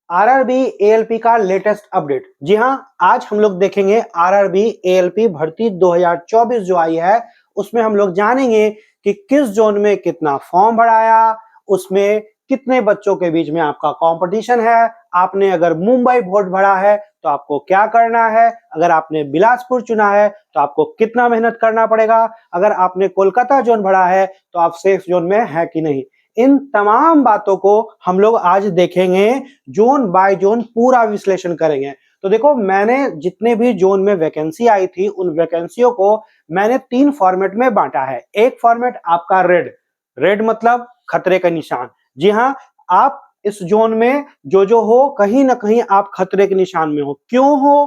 RRB ALP का latest update. जी हाँ, आज हम लोग देखेंगे आरआरबी एएलपी भर्ती 2024 जो आई है, उसमें हम लोग जानेंगे कि किस जोन में कितना फॉर्म भराया, उसमें कितने बच्चों के बीच में आपका कंपटीशन है। आपने अगर मुंबई बोर्ड भरा है तो आपको क्या करना है, अगर आपने बिलासपुर चुना है तो आपको कितना मेहनत करना पड़ेगा, अगर आपने कोलकाता जोन भरा है तो आप सेफ जोन में है कि नहीं। इन तमाम बातों को हम लोग आज देखेंगे, जोन बाय जोन पूरा विश्लेषण करेंगे। तो देखो, मैंने जितने भी जोन में वैकेंसी आई थी उन वैकेंसियों को मैंने 3 फॉर्मेट में बांटा है। एक फॉर्मेट आपका रेड, रेड मतलब खतरे का निशान। जी हाँ, आप इस जोन में जो हो, कहीं ना कहीं आप खतरे के निशान में हो। क्यों हो,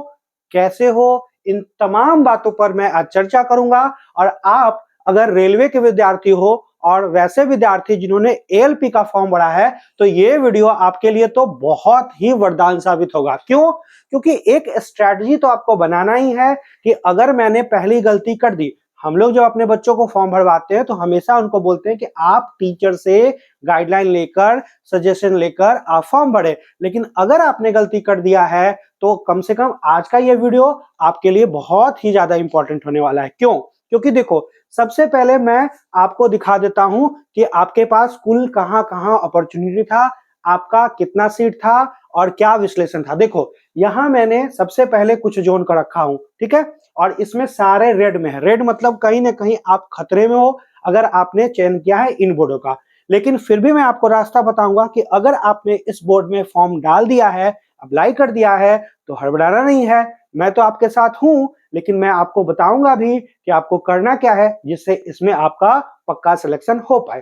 कैसे हो, इन तमाम बातों पर मैं आज चर्चा करूंगा। और आप अगर रेलवे के विद्यार्थी हो और वैसे विद्यार्थी जिन्होंने एएलपी का फॉर्म भरा है, तो ये वीडियो आपके लिए तो बहुत ही वरदान साबित होगा। क्यों? क्योंकि एक स्ट्रैटेजी तो आपको बनाना ही है कि अगर मैंने पहली गलती कर दी। हम लोग जब अपने बच्चों को फॉर्म भरवाते हैं तो हमेशा उनको बोलते हैं कि आप टीचर से गाइडलाइन लेकर, सजेशन लेकर आप फॉर्म भरें। लेकिन अगर आपने गलती कर दिया है तो कम से कम आज का ये वीडियो आपके लिए बहुत ही ज्यादा इंपॉर्टेंट होने वाला है। क्यों? क्योंकि देखो, सबसे पहले मैं आपको दिखा देता हूं कि आपके पास कुल कहां-कहां अपॉर्चुनिटी था, आपका कितना सीट था और क्या विश्लेषण था। देखो, यहां मैंने सबसे पहले कुछ जोन का रखा हूं, ठीक है? और इसमें सारे रेड में है। रेड मतलब कहीं ना कहीं आप खतरे में हो अगर आपने चयन किया है इन बोर्डों का। लेकिन फिर भी मैं आपको रास्ता बताऊंगा कि अगर आपने इस बोर्ड में फॉर्म डाल दिया है, अप्लाई कर दिया है, तो हड़बड़ाना नहीं है। मैं तो आपके साथ हूं, लेकिन मैं आपको बताऊंगा भी कि आपको करना क्या है जिससे इसमें आपका पक्का सिलेक्शन हो पाए।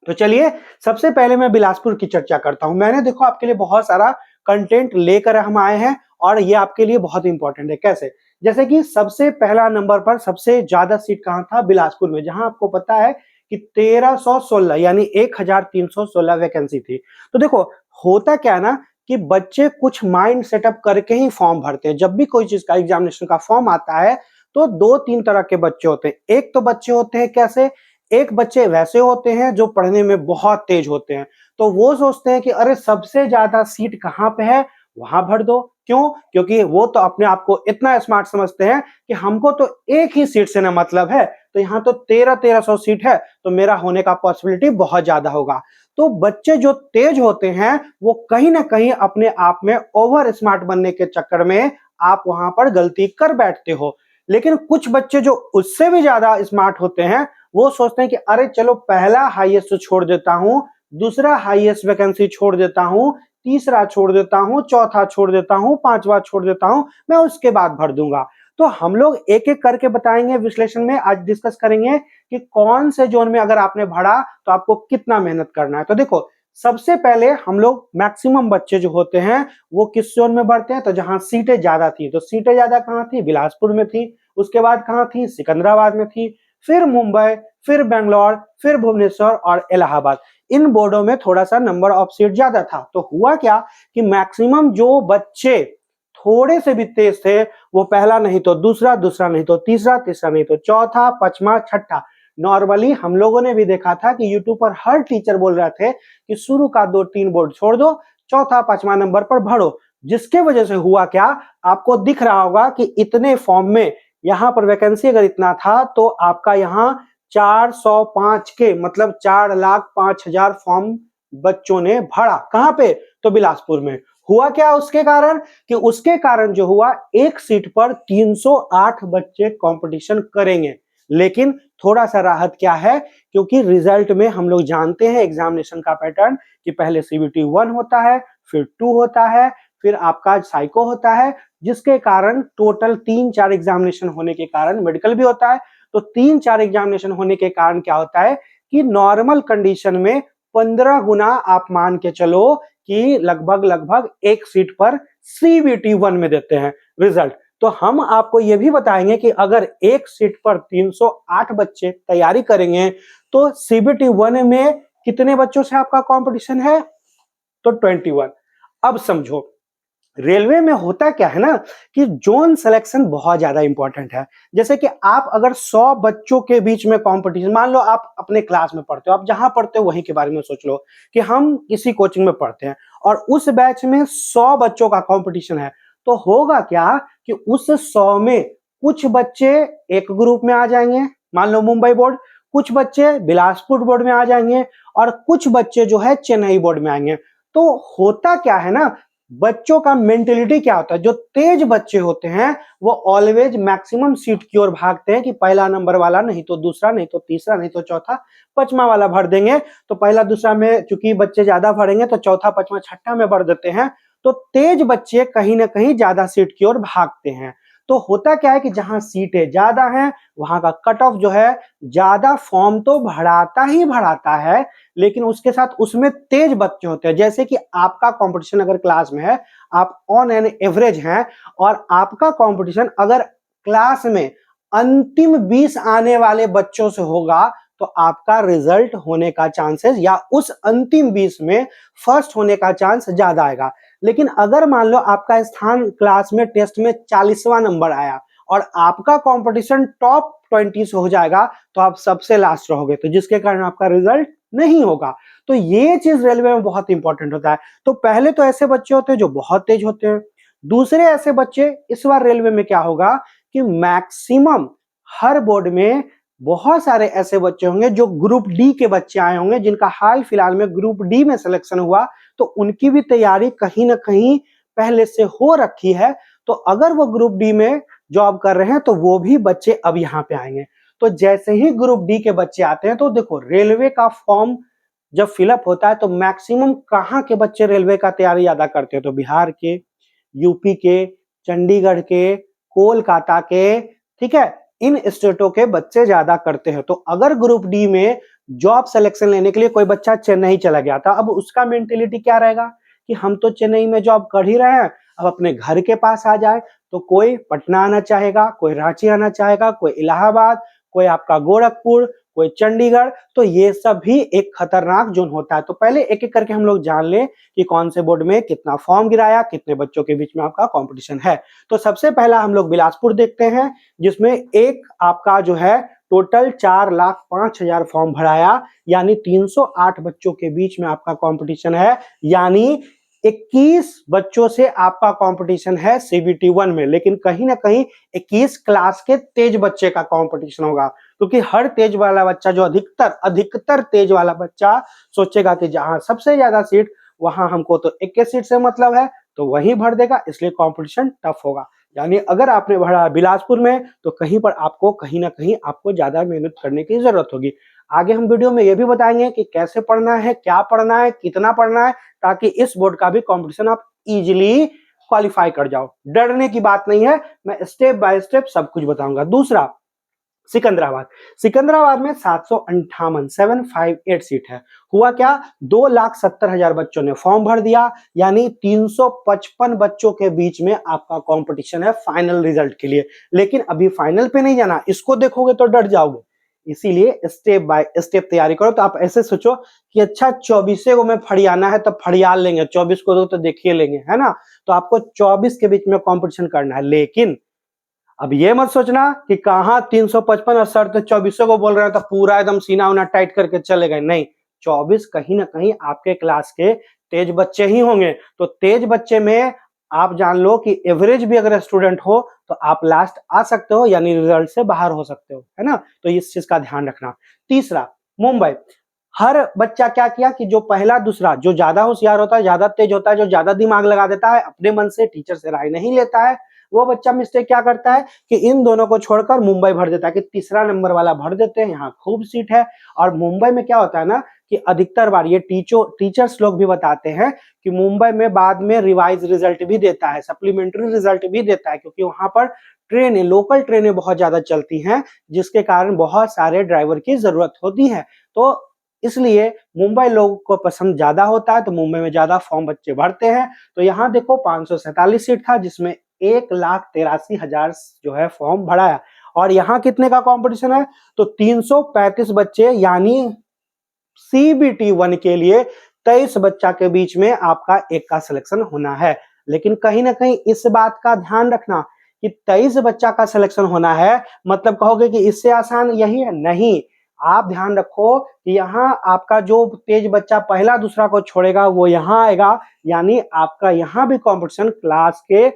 तो चलिए, सबसे पहले मैं बिलासपुर की चर्चा करता हूं। मैंने देखो आपके लिए बहुत सारा कंटेंट लेकर हम आए हैं और ये आपके लिए बहुत इंपॉर्टेंट है। कैसे? जैसे कि सबसे पहला नंबर पर सबसे ज्यादा सीट कहां था? बिलासपुर में, जहां आपको पता है कि 1316 यानी 1316 वैकेंसी थी। तो देखो, होता क्या है ना कि बच्चे कुछ माइंड सेटअप करके ही फॉर्म भरते हैं। जब भी कोई चीज का एग्जामिनेशन का फॉर्म आता है तो 2-3 तरह के बच्चे होते हैं। एक तो बच्चे होते हैं कैसे, एक बच्चे वैसे होते हैं जो पढ़ने में बहुत तेज होते हैं। तो वो सोचते हैं कि अरे सबसे ज्यादा सीट कहां पे है, वहां भर दो। क्यों? क्योंकि वो तो अपने आप को इतना स्मार्ट समझते हैं कि हमको तो एक ही सीट से ना मतलब है, तो यहाँ तो 1300 सीट है, तो मेरा होने का पॉसिबिलिटी बहुत ज्यादा होगा। तो बच्चे जो तेज होते हैं वो कहीं ना कहीं अपने आप में ओवर स्मार्ट बनने के चक्कर में आप वहां पर गलती कर बैठते हो। लेकिन कुछ बच्चे जो उससे भी ज्यादा स्मार्ट होते हैं वो सोचते हैं कि अरे चलो, पहला हाईएस्ट छोड़ देता हूं, दूसरा हाईएस्ट वैकेंसी छोड़ देता हूं, तीसरा छोड़ देता हूं, चौथा छोड़ देता हूं, पांचवा छोड़ देता हूं, मैं उसके बाद भर दूंगा। तो हम लोग एक एक करके बताएंगे, विश्लेषण में आज डिस्कस करेंगे कि कौन से जोन में अगर आपने भरा तो आपको कितना मेहनत करना है। तो देखो, सबसे पहले हम लोग मैक्सिमम बच्चे जो होते हैं वो किस जोन में बढ़ते हैं? तो जहां सीटें ज्यादा थी। तो सीटें ज्यादा कहां थी? बिलासपुर में थी। उसके बाद कहां थी? सिकंदराबाद में थी। फिर मुंबई, फिर बेंगलोर, फिर भुवनेश्वर और इलाहाबाद। इन बोर्डों में थोड़ा सा नंबर ऑफ सीट ज्यादा था। तो हुआ क्या कि मैक्सिमम जो बच्चे थोड़े से भी तेज थे वो पहला नहीं तो दूसरा, दूसरा नहीं तो तीसरा, तीसरा नहीं तो चौथा, पांचवा, छठा। नॉर्मली हम लोगों ने भी देखा था कि यूट्यूब पर हर टीचर बोल रहे थे कि शुरू का 2-3 बोर्ड छोड़ दो, चौथा पांचवा नंबर पर भरो। जिसके वजह से हुआ क्या, आपको दिख रहा होगा कि इतने फॉर्म में यहां पर वैकेंसी अगर इतना था तो आपका यहां 405 के मतलब 4,05,000 फॉर्म बच्चों ने भरा। कहां पे? तो बिलासपुर में। हुआ क्या उसके कारण? कि उसके कारण जो हुआ, एक सीट पर 308 बच्चे कंपटीशन करेंगे। लेकिन थोड़ा सा राहत क्या है, क्योंकि रिजल्ट में हम लोग जानते हैं एग्जामिनेशन का पैटर्न कि पहले सीबीटी 1 होता है, फिर 2 होता है, फिर आपका साइको होता है, जिसके कारण टोटल 3-4 एग्जामिनेशन होने के कारण मेडिकल भी होता है। तो 3-4 एग्जामिनेशन होने के कारण क्या होता है कि नॉर्मल कंडीशन में 15 गुना आप मान के चलो कि लगभग लगभग एक सीट पर सीबीटी 1 में देते हैं रिजल्ट। तो हम आपको यह भी बताएंगे कि अगर एक सीट पर 308 बच्चे तैयारी करेंगे तो सीबीटी 1 में कितने बच्चों से आपका कंपटीशन है? तो 21। अब समझो, रेलवे में होता क्या है ना कि जोन सिलेक्शन बहुत ज्यादा इंपॉर्टेंट है। जैसे कि आप अगर 100 बच्चों के बीच में कंपटीशन, मान लो आप अपने क्लास में पढ़ते हो, आप जहां पढ़ते हो वहीं के बारे में सोच लो कि हम किसी कोचिंग में पढ़ते हैं और उस बैच में 100 बच्चों का कंपटीशन है, तो होगा क्या कि उस 100 में कुछ बच्चे एक ग्रुप में आ जाएंगे, मान लो मुंबई बोर्ड, कुछ बच्चे बिलासपुर बोर्ड में आ जाएंगे और कुछ बच्चे जो है चेन्नई बोर्ड में आएंगे। तो होता क्या है ना, बच्चों का मेंटेलिटी क्या होता है, जो तेज बच्चे होते हैं वो ऑलवेज मैक्सिमम सीट की ओर भागते हैं कि पहला नंबर वाला, नहीं तो दूसरा, नहीं तो तीसरा, नहीं तो चौथा, पांचवा वाला भर देंगे। तो पहला दूसरा में चूंकि बच्चे ज्यादा भरेंगे तो चौथा पांचवा छठा में भर देते हैं। तो तेज बच्चे कहीं ना कहीं ज्यादा सीट की ओर भागते हैं। तो होता क्या है कि जहां सीटें ज्यादा हैं वहां का कट ऑफ जो है ज्यादा फॉर्म तो भराता ही भराता है, लेकिन उसके साथ उसमें तेज बच्चे होते हैं। जैसे कि आपका कंपटीशन अगर क्लास में है, आप ऑन एन एवरेज हैं और आपका कंपटीशन अगर क्लास में अंतिम 20 आने वाले बच्चों से होगा तो आपका रिजल्ट होने का चांसेस या उस अंतिम 20 में फर्स्ट होने का चांस ज्यादा आएगा। लेकिन अगर मान लो आपका स्थान क्लास में टेस्ट में 40वां नंबर आया और आपका कंपटीशन टॉप 20 से हो जाएगा तो आप सबसे लास्ट रहोगे, तो जिसके कारण आपका रिजल्ट नहीं होगा। तो ये चीज रेलवे में बहुत इंपॉर्टेंट होता है। तो पहले तो ऐसे बच्चे होते हैं जो बहुत तेज होते हैं, दूसरे ऐसे बच्चे, इस बार रेलवे में क्या होगा कि मैक्सिमम हर बोर्ड में बहुत सारे ऐसे बच्चे होंगे जो ग्रुप डी के बच्चे आए होंगे, जिनका हाल फिलहाल में ग्रुप डी में सिलेक्शन हुआ, तो उनकी भी तैयारी कहीं ना कहीं पहले से हो रखी है। तो अगर वो ग्रुप डी में जॉब कर रहे हैं तो वो भी बच्चे अब यहाँ पे आएंगे। तो जैसे ही ग्रुप डी के बच्चे आते हैं तो देखो रेलवे का फॉर्म जब फिलअप होता है तो मैक्सिमम कहाँ के बच्चे रेलवे का तैयारी ज्यादा करते हैं, तो बिहार के, यूपी के, चंडीगढ़ के, कोलकाता के, ठीक है, इन स्टेटों के बच्चे ज्यादा करते हैं। तो अगर ग्रुप डी में जॉब सिलेक्शन लेने के लिए कोई बच्चा चेन्नई चला गया था, अब उसका मेंटेलिटी क्या रहेगा कि हम तो चेन्नई में जॉब कर ही रहे हैं, अब अपने घर के पास आ जाए। तो कोई पटना आना चाहेगा, कोई रांची आना चाहेगा, कोई इलाहाबाद, कोई आपका गोरखपुर, कोई चंडीगढ़। तो ये सब भी एक खतरनाक जोन होता है। तो पहले एक एक करके हम लोग जान ले कि कौन से बोर्ड में कितना फॉर्म गिराया, कितने बच्चों के बीच में आपका कंपटीशन है। तो सबसे पहला हम लोग बिलासपुर देखते हैं, जिसमें एक आपका जो है टोटल 4,05,000 फॉर्म भराया, यानी 308 बच्चों के बीच में आपका कंपटीशन है, यानी 21 बच्चों से आपका कंपटीशन है सीबीटी 1 में। लेकिन कहीं ना कहीं 21 क्लास के तेज बच्चे का कंपटीशन होगा, क्योंकि हर तेज वाला बच्चा जो अधिकतर तेज वाला बच्चा सोचेगा कि जहां सबसे ज्यादा सीट वहां हमको तो 21 सीट से मतलब है, तो वहीं भर देगा, इसलिए कंपटीशन टफ होगा। यानी अगर आपने भरा बिलासपुर में तो कहीं पर आपको कहीं ना कहीं आपको ज्यादा मेहनत करने की जरूरत होगी। आगे हम वीडियो में ये भी बताएंगे कि कैसे पढ़ना है, क्या पढ़ना है, कितना पढ़ना है, ताकि इस बोर्ड का भी कंपटीशन आप इजीली क्वालिफाई कर जाओ। डरने की बात नहीं है, मैं स्टेप बाय स्टेप सब कुछ बताऊंगा। दूसरा, सिकंदराबाद में 758 सीट है। हुआ क्या, 2,70,000 बच्चों ने फॉर्म भर दिया, यानी 355 बच्चों के बीच में आपका कंपटीशन है फाइनल रिजल्ट के लिए। लेकिन अभी फाइनल पे नहीं जाना, इसको देखोगे तो डर जाओगे, इसीलिए स्टेप बाय स्टेप तैयारी करो। तो आप ऐसे सोचो कि अच्छा 24 को में फड़ियाना है तो फड़ियाल लेंगे, 24 को तो देखिए लेंगे, है ना। तो आपको 24 के बीच में कंपटीशन करना है। लेकिन अब ये मत सोचना कि कहां 355 और सर तो 24 को बोल रहे हैं तो पूरा एकदम सीना उना टाइट करके चले गए, नहीं। 24 कहीं ना कहीं आपके क्लास के तेज बच्चे ही होंगे। तो तेज बच्चे में आप जान लो कि एवरेज भी अगर स्टूडेंट हो तो आप लास्ट आ सकते हो, यानी रिजल्ट से बाहर हो सकते हो, है ना। तो इस चीज का ध्यान रखना। तीसरा, मुंबई, हर बच्चा क्या किया कि जो पहला दूसरा, जो ज्यादा होशियार होता है, ज्यादा तेज होता है, जो ज्यादा दिमाग लगा देता है, अपने मन से टीचर से राय नहीं लेता है, वो बच्चा मिस्टेक क्या करता है कि इन दोनों को छोड़कर मुंबई भर देता है कि तीसरा नंबर वाला भर देते हैं, यहाँ खूब सीट है। और मुंबई में क्या होता है ना कि अधिकतर बार ये टीचर्स लोग भी बताते हैं कि मुंबई में बाद में रिवाइज रिजल्ट भी देता है, सप्लीमेंट्री रिजल्ट भी देता है, क्योंकि वहां पर ट्रेनें, लोकल ट्रेनें बहुत ज्यादा चलती हैं, जिसके कारण बहुत सारे ड्राइवर की जरूरत होती है। तो इसलिए मुंबई लोगों को पसंद ज्यादा होता है, तो मुंबई में ज्यादा फॉर्म बच्चे भरते हैं। तो यहाँ देखो 547 सीट था, जिसमें 1,83,000 जो है फॉर्म भरा है। और यहाँ कितने का कंपटीशन है, तो 335 बच्चे, यानी सीबीटी 1 के लिए 23 बच्चा के बीच में आपका एक का सिलेक्शन होना है। लेकिन कहीं ना कहीं इस बात का ध्यान रखना कि 23 बच्चा का सिलेक्शन होना है, मतलब कहोगे कि इससे आसान यही है, नहीं। आप ध्यान रखो कि यहाँ आपका जो तेज बच्चा पहला दूसरा को छोड़ेगा वो यहाँ आएगा, यानी आपका यहाँ भी कंपटीशन क्लास के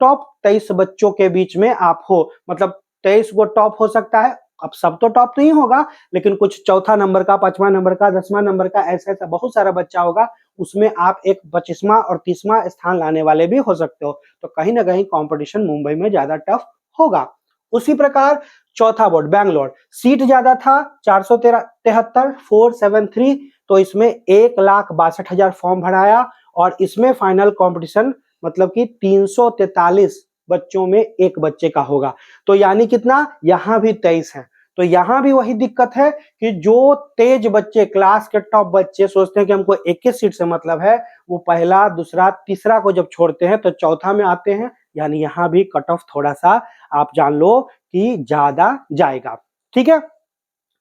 टॉप 23 बच्चों के बीच में आप हो, मतलब 23 को टॉप हो सकता है। अब सब तो टॉप नहीं होगा, लेकिन कुछ चौथा नंबर का, 5वां नंबर का, 10वां नंबर का, ऐसा ऐसा बहुत सारा बच्चा होगा, उसमें आप एक 25वां और 30वां स्थान लाने वाले भी हो सकते हो। तो कहीं ना कहीं कंपटीशन मुंबई में ज्यादा टफ होगा। उसी प्रकार चौथा बोर्ड बैंगलोर, सीट ज्यादा था 473 473, तो इसमें 1,62,000 फॉर्म भराया और इसमें फाइनल कंपटीशन मतलब कि 343 बच्चों में एक बच्चे का होगा। तो यानी कितना, यहां भी 23 है। तो यहां भी वही दिक्कत है कि जो तेज बच्चे, क्लास के टॉप बच्चे सोचते हैं कि हमको 21 सीट से मतलब है, वो पहला दूसरा तीसरा को जब छोड़ते हैं तो चौथा में आते हैं, यानी यहां भी कट ऑफ थोड़ा सा आप जान लो कि ज्यादा जाएगा। ठीक है,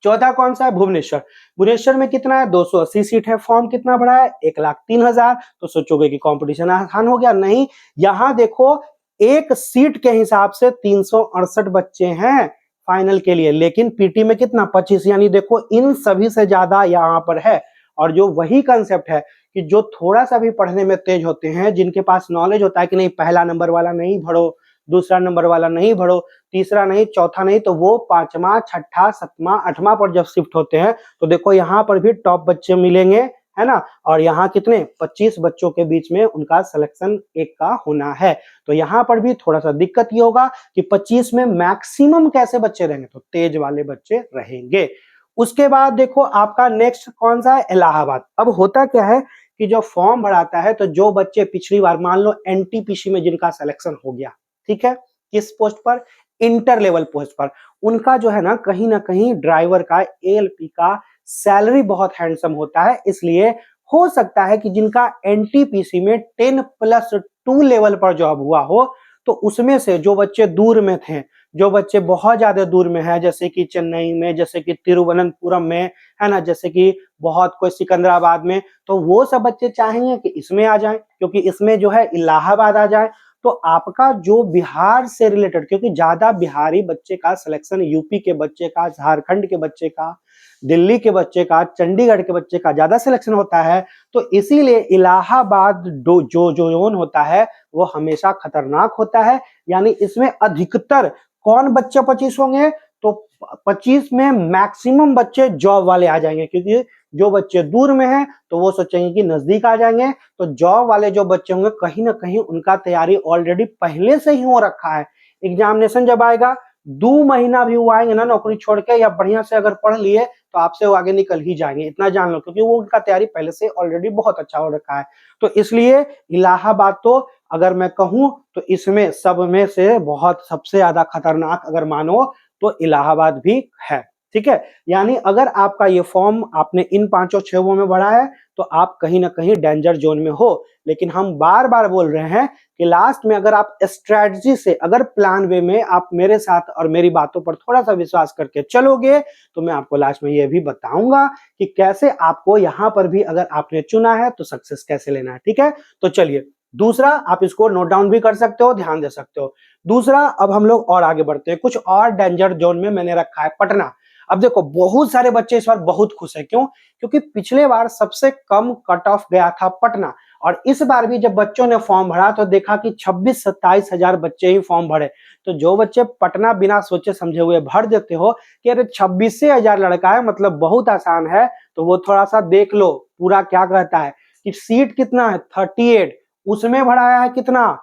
चौथा कौन सा है, भुवनेश्वर। भुवनेश्वर में कितना है, 280 सीट है। फॉर्म कितना भरा है, 1,03,000। तो सोचोगे कि कंपटीशन आसान हो गया, नहीं। यहां देखो एक सीट के हिसाब से 368 बच्चे हैं फाइनल के लिए, लेकिन पीटी में कितना, 25, यानी देखो इन सभी से ज्यादा यहाँ पर है। और जो वही कंसेप्ट है कि जो थोड़ा सा भी पढ़ने में तेज होते हैं, जिनके पास नॉलेज होता है कि नहीं पहला नंबर वाला नहीं भरो, दूसरा नंबर वाला नहीं भरो, तीसरा नहीं, चौथा नहीं, तो वो 5वां, 6ठा, 7वां, 8वां पर जब शिफ्ट होते हैं तो देखो यहाँ पर भी टॉप बच्चे मिलेंगे, है ना। और यहाँ कितने, 25 बच्चों के बीच में उनका सिलेक्शन एक का होना है। तो यहाँ पर भी थोड़ा सा दिक्कत ये होगा कि 25 में मैक्सिमम कैसे बच्चे रहेंगे, तो तेज वाले बच्चे रहेंगे। उसके बाद देखो आपका नेक्स्ट कौन सा है, इलाहाबाद। अब होता क्या है कि जो फॉर्म भराता है, तो जो बच्चे पिछली बार मान लो एनटीपीसी में जिनका सिलेक्शन हो गया, ठीक है, किस पोस्ट पर, इंटर लेवल पोस्ट पर, उनका जो है ना कहीं ड्राइवर का, एएलपी का सैलरी बहुत हैंडसम होता है। इसलिए हो सकता है कि जिनका एनटीपीसी में 10+2 लेवल पर जॉब हुआ हो, तो उसमें से जो बच्चे दूर में थे, जो बच्चे बहुत ज्यादा दूर में है, जैसे कि चेन्नई में, जैसे कि तिरुवनंतपुरम में, है ना, जैसे कि बहुत कोई सिकंदराबाद में, तो वो सब बच्चे चाहेंगे कि इसमें आ जाएं, क्योंकि इसमें जो है इलाहाबाद आ जाए। तो आपका जो बिहार से रिलेटेड, क्योंकि ज्यादा बिहारी बच्चे का सिलेक्शन, यूपी के बच्चे का, झारखंड के बच्चे का, दिल्ली के बच्चे का, चंडीगढ़ के बच्चे का ज्यादा सिलेक्शन होता है, तो इसीलिए इलाहाबाद जो जोन होता है वो हमेशा खतरनाक होता है। यानी इसमें अधिकतर कौन बच्चे 25 होंगे, तो 25 में मैक्सिमम बच्चे जॉब वाले आ जाएंगे, क्योंकि जो बच्चे दूर में हैं तो वो सोचेंगे कि नजदीक आ जाएंगे। तो जॉब वाले जो बच्चे होंगे कहीं ना कहीं उनका तैयारी ऑलरेडी पहले से ही हो रखा है। एग्जामिनेशन जब आएगा, 2 महीना भी वो आएंगे ना नौकरी छोड़ के, या बढ़िया से अगर पढ़ लिए तो आपसे वो आगे निकल ही जाएंगे, इतना जान लो, क्योंकि वो उनका तैयारी पहले से ऑलरेडी बहुत अच्छा हो रखा है। तो इसलिए इलाहाबाद तो अगर मैं कहूं तो इसमें सब में से बहुत सबसे ज्यादा खतरनाक अगर मानो तो इलाहाबाद भी है। ठीक है, यानी अगर आपका ये फॉर्म आपने इन 5-6 में भरा है तो आप कहीं ना कहीं डेंजर जोन में हो। लेकिन हम बार बार बोल रहे हैं कि लास्ट में अगर आप स्ट्रेटजी से, अगर प्लान वे में आप मेरे साथ और मेरी बातों पर थोड़ा सा विश्वास करके चलोगे, तो मैं आपको लास्ट में ये भी बताऊंगा कि कैसे आपको यहां पर भी अगर आपने चुना है तो सक्सेस कैसे लेना है। ठीक है, तो चलिए दूसरा, आप इसको नोट डाउन भी कर सकते हो, ध्यान दे सकते हो। दूसरा, अब हम लोग और आगे बढ़ते हैं, कुछ और डेंजर जोन में मैंने रखा है पटना। अब देखो बहुत सारे बच्चे इस बार बहुत खुश है, क्यों, क्योंकि पिछले बार सबसे कम कट ऑफ गया था पटना, और इस बार भी जब बच्चों ने फॉर्म भरा तो देखा कि 26-27 हजार बच्चे ही फॉर्म भरे। तो जो बच्चे पटना बिना सोचे समझे हुए भर देते हो कि अरे 26,000 लड़का है मतलब बहुत आसान है, तो वो थोड़ा सा देख लो पूरा क्या कहता है कि सीट कितना है, 38, उसमें भराया है कितना,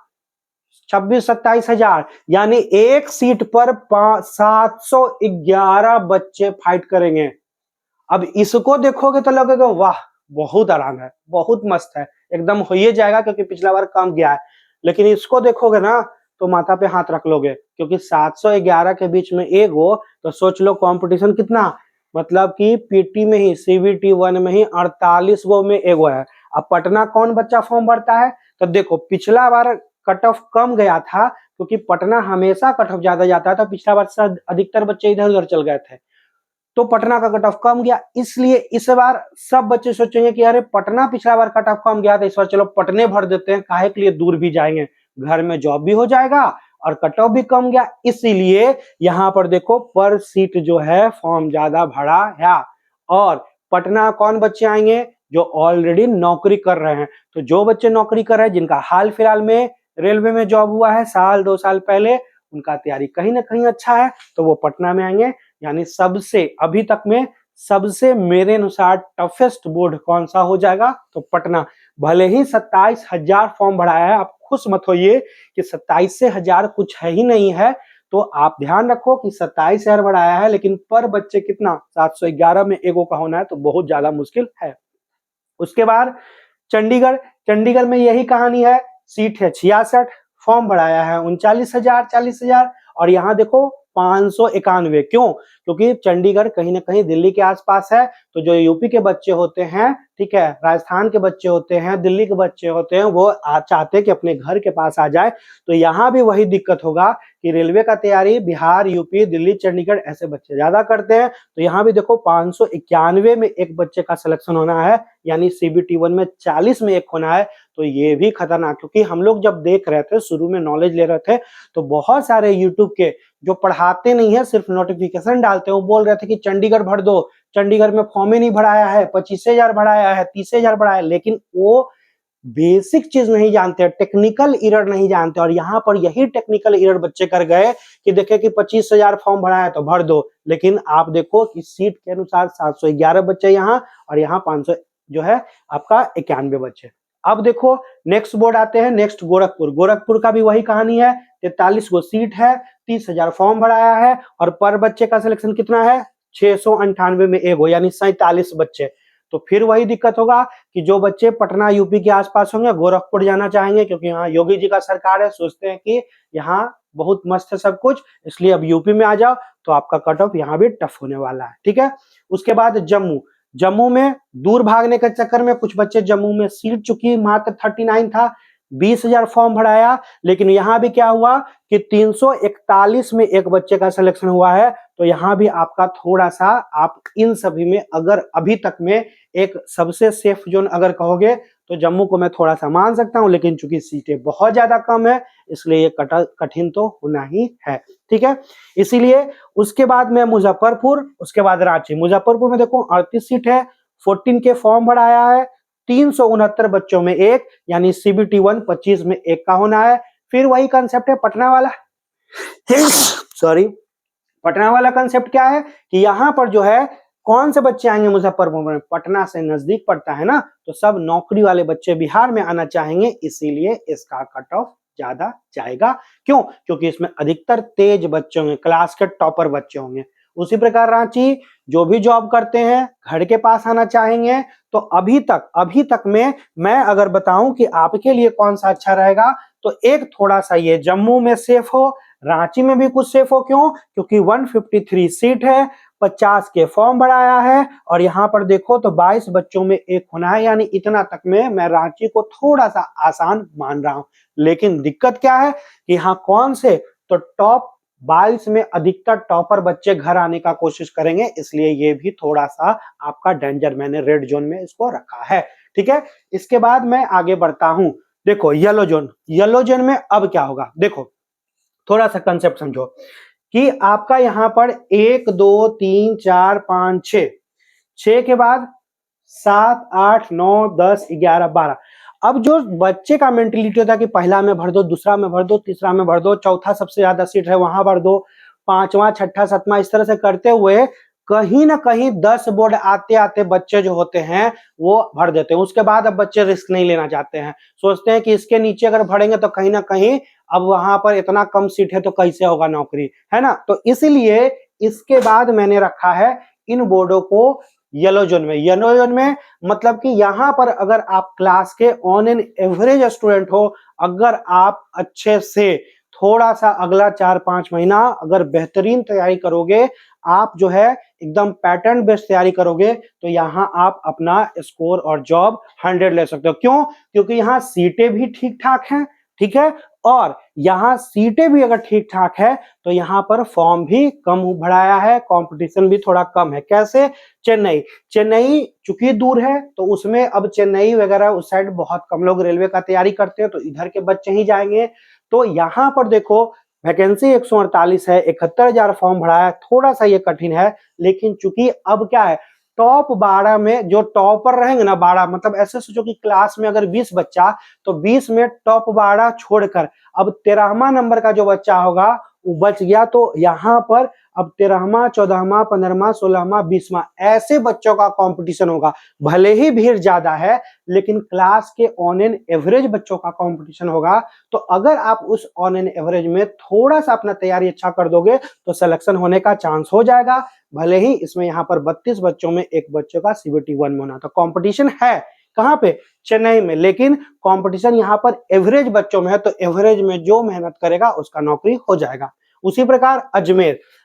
26-27 हजार, यानी एक सीट पर 711 बच्चे फाइट करेंगे। अब इसको देखोगे तो लगेगा वाह बहुत आराम है, बहुत मस्त है, एकदम हो ही जाएगा क्योंकि पिछला बार कम गया है। लेकिन इसको देखोगे ना तो माथा पे हाथ रख लोगे, क्योंकि 711 के बीच में एक हो तो सोच लो कंपटीशन कितना, मतलब कि पीटी में ही, सीबीटी 1 में ही 48 गो में एगो है। अब पटना कौन बच्चा फॉर्म भरता है, तो देखो पिछला बार कट ऑफ कम गया था, क्योंकि पटना हमेशा कट ऑफ ज्यादा जाता था, पिछला बार अधिकतर बच्चे इधर उधर चल गए थे, तो पटना का कट ऑफ कम गया। इसलिए इस बार सब बच्चे सोचेंगे कि अरे पटना पिछला बार कट ऑफ कम गया था, इस बार चलो पटने भर देते हैं, काहे के लिए दूर भी जाएंगे, घर में जॉब भी हो जाएगा और कट ऑफ भी कम गया, इसीलिए यहाँ पर देखो पर सीट जो है फॉर्म ज्यादा भरा है। और पटना कौन बच्चे आएंगे? जो ऑलरेडी नौकरी कर रहे हैं। तो जो बच्चे नौकरी कर रहे हैं, जिनका हाल फिलहाल में रेलवे में जॉब हुआ है साल 2 साल पहले, उनका तैयारी कहीं ना कहीं अच्छा है, तो वो पटना में आएंगे। यानी सबसे अभी तक में सबसे मेरे अनुसार टफेस्ट बोर्ड कौन सा हो जाएगा? तो पटना। भले ही 27,000 फॉर्म भराया है, आप खुश मत होइए कि 27,000 कुछ है ही नहीं है। तो आप ध्यान रखो कि 27,000 बढ़ाया है, लेकिन पर बच्चे कितना? 711 में एगो का होना है, तो बहुत ज्यादा मुश्किल है। उसके बाद चंडीगढ़। चंडीगढ़ में यही कहानी है, सीट है 66, फॉर्म बढ़ाया है 39,000 40,000, और यहाँ देखो 591। क्यों? क्योंकि चंडीगढ़ कहीं ना कहीं दिल्ली के आसपास है। तो जो यूपी के बच्चे होते हैं, ठीक है, राजस्थान के बच्चे होते हैं, दिल्ली के बच्चे होते हैं, वो चाहते हैं कि अपने घर के पास आ जाए। तो यहाँ भी वही दिक्कत होगा कि रेलवे का तैयारी बिहार, यूपी, दिल्ली, चंडीगढ़ ऐसे बच्चे ज्यादा करते हैं। तो यहाँ भी देखो 591 में एक बच्चे का सिलेक्शन होना है, यानी सीबीटी 1 में 40 में एक होना है। तो ये भी खतरनाक, क्योंकि हम लोग जब देख रहे थे, शुरू में नॉलेज ले रहे थे, तो बहुत सारे यूट्यूब के जो पढ़ाते नहीं है, सिर्फ नोटिफिकेशन डालते हैं, वो बोल रहे थे कि चंडीगढ़ भर दो, चंडीगढ़ में फॉर्म ही नहीं भराया है, 25,000 भराया है, 30,000 भराया है। लेकिन वो बेसिक चीज नहीं जानते, टेक्निकल एरर नहीं जानते। और यहाँ पर यही टेक्निकल एरर बच्चे कर गए कि देखे कि 25,000 फॉर्म भरा है तो भर दो, लेकिन आप देखो कि सीट के अनुसार 711 बच्चे यहाँ, और यहाँ 500 जो है आपका 91 बच्चे। अब देखो नेक्स्ट बोर्ड आते हैं, नेक्स्ट गोरखपुर। गोरखपुर का भी वही कहानी है, 43 गो सीट है, 30,000 फॉर्म भराया है, और पर बच्चे का सिलेक्शन कितना है? 698 में एक हो, यानी 47 बच्चे। तो फिर वही दिक्कत होगा कि जो बच्चे पटना यूपी के आसपास होंगे, गोरखपुर जाना चाहेंगे, क्योंकि यहाँ योगी जी का सरकार है, सोचते हैं कि यहाँ बहुत मस्त है सब कुछ, इसलिए अब यूपी में आ जाओ। तो आपका कट ऑफ यहाँ भी टफ होने वाला है, ठीक है। उसके बाद जम्मू। जम्मू में दूर भागने के चक्कर में कुछ बच्चे जम्मू में सीट चुकी मात्र 39 था, 20,000 फॉर्म भराया, लेकिन यहाँ भी क्या हुआ कि 341 में एक बच्चे का सिलेक्शन हुआ है। तो यहाँ भी आपका थोड़ा सा, आप इन सभी में अगर अभी तक में एक सबसे सेफ जोन अगर कहोगे, तो जम्मू को मैं थोड़ा सा मान सकता हूं, लेकिन चूंकि सीटें बहुत ज्यादा कम है, इसलिए ये कठिन तो होना ही है, ठीक है। इसीलिए उसके बाद में मुजफ्फरपुर, उसके बाद रांची। मुजफ्फरपुर में देखो 38 सीट है, 14 के फॉर्म भराया है, 369 बच्चों में एक, यानी सीबीटी 1 25 में एक का होना है। फिर वही कंसेप्ट है पटना वाला सॉरी, पटना वाला कंसेप्ट क्या है कि यहाँ पर जो है कौन से बच्चे आएंगे मुजफ्फरपुर में? पटना से नजदीक पड़ता है ना, तो सब नौकरी वाले बच्चे बिहार में आना चाहेंगे, इसीलिए इसका कट ऑफ ज्यादा जाएगा। क्यों? क्योंकि इसमें अधिकतर तेज बच्चे होंगे, क्लास के टॉपर बच्चे होंगे। उसी प्रकार रांची, जो भी जॉब करते हैं घर के पास आना चाहेंगे। तो अभी तक में मैं अगर बताऊं कि आपके लिए कौन सा अच्छा रहेगा, तो एक थोड़ा सा ये जम्मू में सेफ हो, रांची में भी कुछ सेफ हो। क्यों? क्योंकि 153 सीट है, 50 के फॉर्म बढ़ाया है, और यहाँ पर देखो तो 22 बच्चों में एक होना है, यानी इतना तक में मैं रांची को थोड़ा सा आसान मान रहा हूं। लेकिन दिक्कत क्या है कि यहाँ कौन से, तो टॉप 22 में अधिकतर टॉपर बच्चे घर आने का कोशिश करेंगे, इसलिए ये भी थोड़ा सा आपका डेंजर, मैंने रेड जोन में इसको रखा है, ठीक है। इसके बाद मैं आगे बढ़ता हूं। देखो येलो जोन। येलो जोन में अब क्या होगा, देखो थोड़ा सा कंसेप्ट समझो कि आपका यहां पर 1 2 3 4 5 6 के बाद 7 8 9 10 11 12। अब जो बच्चे का मेंटेलिटी होता है कि पहला में भर दो, दूसरा में भर दो, तीसरा में भर दो, चौथा सबसे ज्यादा सीट है वहां भर दो, पांचवा छठा सतवा, इस तरह से करते हुए कहीं ना कहीं 10 बोर्ड आते आते बच्चे जो होते हैं वो भर देते हैं। उसके बाद अब बच्चे रिस्क नहीं लेना चाहते हैं, सोचते हैं कि इसके नीचे अगर भरेंगे तो कहीं ना कहीं अब वहां पर इतना कम सीट है तो कैसे होगा नौकरी, है ना। तो इसलिए इसके बाद मैंने रखा है इन बोर्डों को येलो जोन में। येलो जोन में मतलब कि यहाँ पर अगर आप क्लास के ऑन एन एवरेज स्टूडेंट हो, अगर आप अच्छे से थोड़ा सा अगला 4-5 महीना अगर बेहतरीन तैयारी करोगे, आप जो है एकदम पैटर्न बेस्ड तैयारी करोगे, तो यहाँ आप अपना स्कोर और जॉब 100 ले सकते हो। क्यों? क्योंकि यहाँ सीटें भी ठीक ठाक हैं, ठीक है, और यहाँ सीटें भी अगर ठीक ठाक है तो यहाँ पर फॉर्म भी कम बढ़ाया है, कंपटीशन भी थोड़ा कम है। कैसे? चेन्नई चूंकि दूर है तो उसमें अब चेन्नई वगैरह उस साइड बहुत कम लोग रेलवे का तैयारी करते हैं, तो इधर के बच्चे ही जाएंगे। तो यहाँ पर देखो वैकेंसी 148 है, 71,000 फॉर्म भरा है, थोड़ा सा ये कठिन है। लेकिन चूंकि अब क्या है, टॉप 12 में जो टॉपर रहेंगे ना, 12 मतलब ऐसे सोचो कि क्लास में अगर 20 बच्चा, तो 20 में टॉप 12 छोड़कर अब 13वां नंबर का जो बच्चा होगा वो बच गया। तो यहाँ पर अब 13वां, 14वां, 15वां, 16वां, 20वां ऐसे बच्चों का कंपटीशन होगा। भले ही भीड़ ज्यादा है लेकिन क्लास के ऑन एन एवरेज बच्चों का कंपटीशन होगा। तो अगर आप उस ऑन एन एवरेज में थोड़ा सा अपना तैयारी अच्छा कर दोगे तो सिलेक्शन होने का चांस हो जाएगा। भले ही इसमें यहाँ पर 32 बच्चों में एक बच्चे का CBT 1 में होना, तो कंपटीशन है कहाँ पे? चेन्नई में। लेकिन कंपटीशन यहाँ पर एवरेज बच्चों में है, तो एवरेज में जो मेहनत करेगा उसका नौकरी हो जाएगा। उसी प्रकार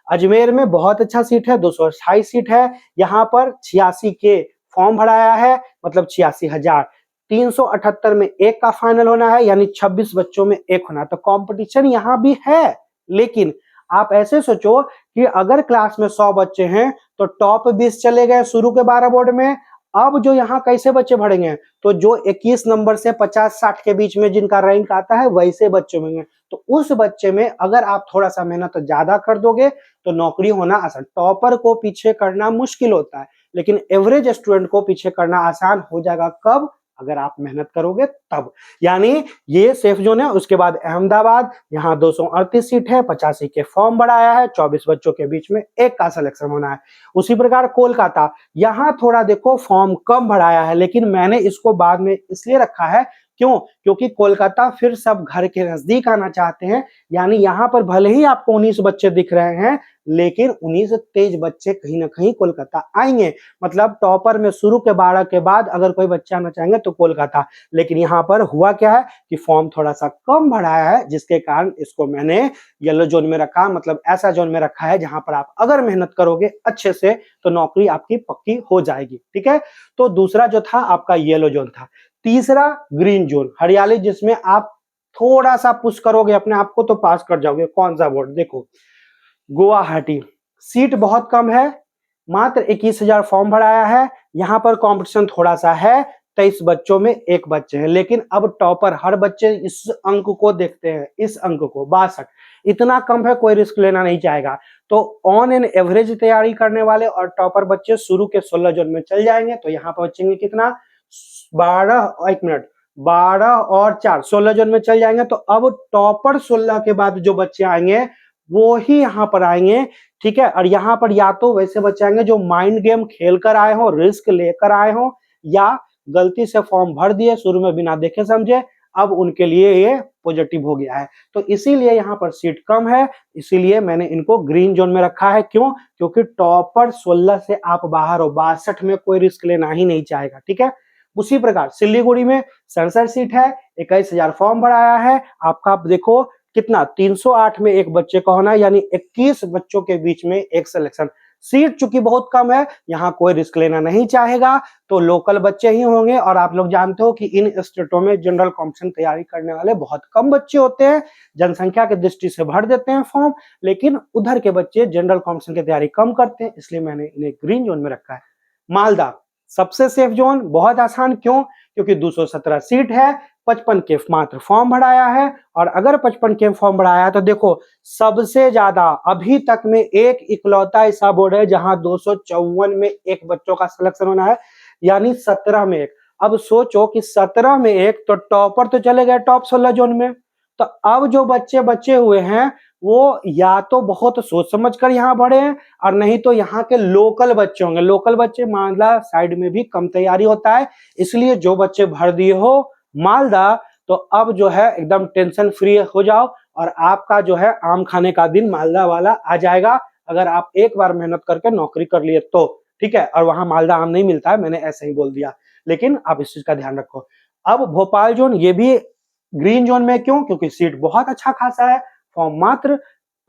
अजमेर में बहुत अच्छा सीट है, 228 सीट है। यहाँ पर 86 के फॉर्म भराया है, मतलब 86,000। 378 में एक का फाइनल होना है, यानी 26 बच्चों में एक होना। तो कंपटीशन यहाँ भी है। लेकिन आप ऐसे सोचो कि अगर क्लास में 100 बच्चे हैं तो टॉप 20 चले गए शुरू के 12 बोर्ड में। अब जो यहाँ कैसे बच्चे भरेंगे? तो जो 21 नंबर से 50-60 के बीच में जिनका रैंक आता है वैसे बच्चे होंगे। तो उस बच्चे में अगर आप थोड़ा सा मेहनत ज्यादा कर दोगे तो नौकरी होना आसान। टॉपर को पीछे करना मुश्किल होता है, लेकिन एवरेज स्टूडेंट को पीछे करना आसान हो जाएगा। कब? अगर आप मेहनत करोगे तब। यानी ये सेफ जोन है। उसके बाद अहमदाबाद, यहाँ 238 सीट है, 85 के फॉर्म बढ़ाया है, 24 बच्चों के बीच में एक का सिलेक्शन होना है। उसी प्रकार कोलकाता, यहाँ थोड़ा देखो फॉर्म कम बढ़ाया है, लेकिन मैंने इसको बाद में इसलिए रखा है, क्यों? क्योंकि कोलकाता फिर सब घर के नजदीक आना चाहते हैं। यानी यहाँ पर भले ही आपको 19 बच्चे दिख रहे हैं, लेकिन 19 तेज बच्चे कहीं ना कहीं कोलकाता आएंगे। मतलब टॉपर में शुरू के 12 के बाद अगर कोई बच्चा आना चाहेंगे तो कोलकाता। लेकिन यहाँ पर हुआ क्या है कि फॉर्म थोड़ा सा कम बढ़ाया है, जिसके कारण इसको मैंने येलो जोन में रखा, मतलब ऐसा जोन में रखा है जहां पर आप अगर मेहनत करोगे अच्छे से तो नौकरी आपकी पक्की हो जाएगी। ठीक है, तो दूसरा जो था आपका येलो जोन था। तीसरा ग्रीन जोन, हरियाली, जिसमें आप थोड़ा सा पुश करोगे अपने आप को तो पास कर जाओगे। कौन सा बोर्ड? देखो गुवाहाटी, सीट बहुत कम है, मात्र 21,000 फॉर्म भराया है। यहाँ पर कंपटीशन थोड़ा सा है, 23 बच्चों में एक बच्चे हैं। लेकिन अब टॉपर हर बच्चे इस अंक को देखते हैं, इस अंक को 62 इतना कम है, कोई रिस्क लेना नहीं चाहेगा। तो ऑन एन एवरेज तैयारी करने वाले और टॉपर बच्चे शुरू के 16 जोन में चल जाएंगे। तो यहाँ पर बचेंगे कितना? 12 और 4 16 जोन में चल जाएंगे। तो अब टॉपर 16 के बाद जो बच्चे आएंगे वो ही यहाँ पर आएंगे। ठीक है, और यहाँ पर या तो वैसे बच्चे आएंगे जो माइंड गेम खेल कर आए हो, रिस्क लेकर आए हो, या गलती से फॉर्म भर दिए शुरू में बिना देखे समझे, अब उनके लिए ये पॉजिटिव हो गया है। तो इसीलिए यहाँ पर सीट कम है, इसीलिए मैंने इनको ग्रीन जोन में रखा है। क्यों? क्योंकि टॉपर 16 से आप बाहर हो, 62 में कोई रिस्क लेना ही नहीं चाहेगा। ठीक है, उसी प्रकार सिलीगुड़ी में 67 सीट है, 21,000 फॉर्म भराया है। आपका आप देखो कितना, 308 में एक बच्चे का होना, यानी 21 बच्चों के बीच में एक सिलेक्शन। सीट चूंकि बहुत कम है, यहाँ कोई रिस्क लेना नहीं चाहेगा, तो लोकल बच्चे ही होंगे। और आप लोग जानते हो कि इन स्टेटों में जनरल कॉम्पिटिशन तैयारी करने वाले बहुत कम बच्चे होते हैं, जनसंख्या की दृष्टि से भर देते हैं फॉर्म, लेकिन उधर के बच्चे जनरल कॉम्पिटिशन की तैयारी कम करते हैं, इसलिए मैंने इन्हें ग्रीन जोन में रखा है। मालदा सबसे सेफ जोन, बहुत आसान। क्यों? क्योंकि 217 सीट है, 55 के मात्र फॉर्म भराया है। और अगर 55 के फॉर्म भराया है तो देखो सबसे ज्यादा अभी तक में एक इकलौता ऐसा बोर्ड है जहां 254 में एक बच्चों का सिलेक्शन होना है, यानी 17 में एक। अब सोचो कि 17 में एक, तो टॉपर तो चले गए टॉप 16 जोन में। तो अब जो बच्चे बचे हुए हैं वो या तो बहुत सोच समझ कर यहाँ बढ़े हैं, और नहीं तो यहाँ के लोकल बच्चे होंगे। लोकल बच्चे मालदा साइड में भी कम तैयारी होता है, इसलिए जो बच्चे भर दिए हो मालदा, तो अब जो है एकदम टेंशन फ्री हो जाओ, और आपका जो है आम खाने का दिन मालदा वाला आ जाएगा, अगर आप एक बार मेहनत करके नौकरी कर लिए तो। ठीक है, और वहां मालदा आम नहीं मिलता है, मैंने ऐसे ही बोल दिया, लेकिन आप इस चीज का ध्यान रखो। अब भोपाल जोन, ये भी ग्रीन जोन में। क्यों? क्योंकि सीट बहुत अच्छा खासा है, फॉर्म मात्र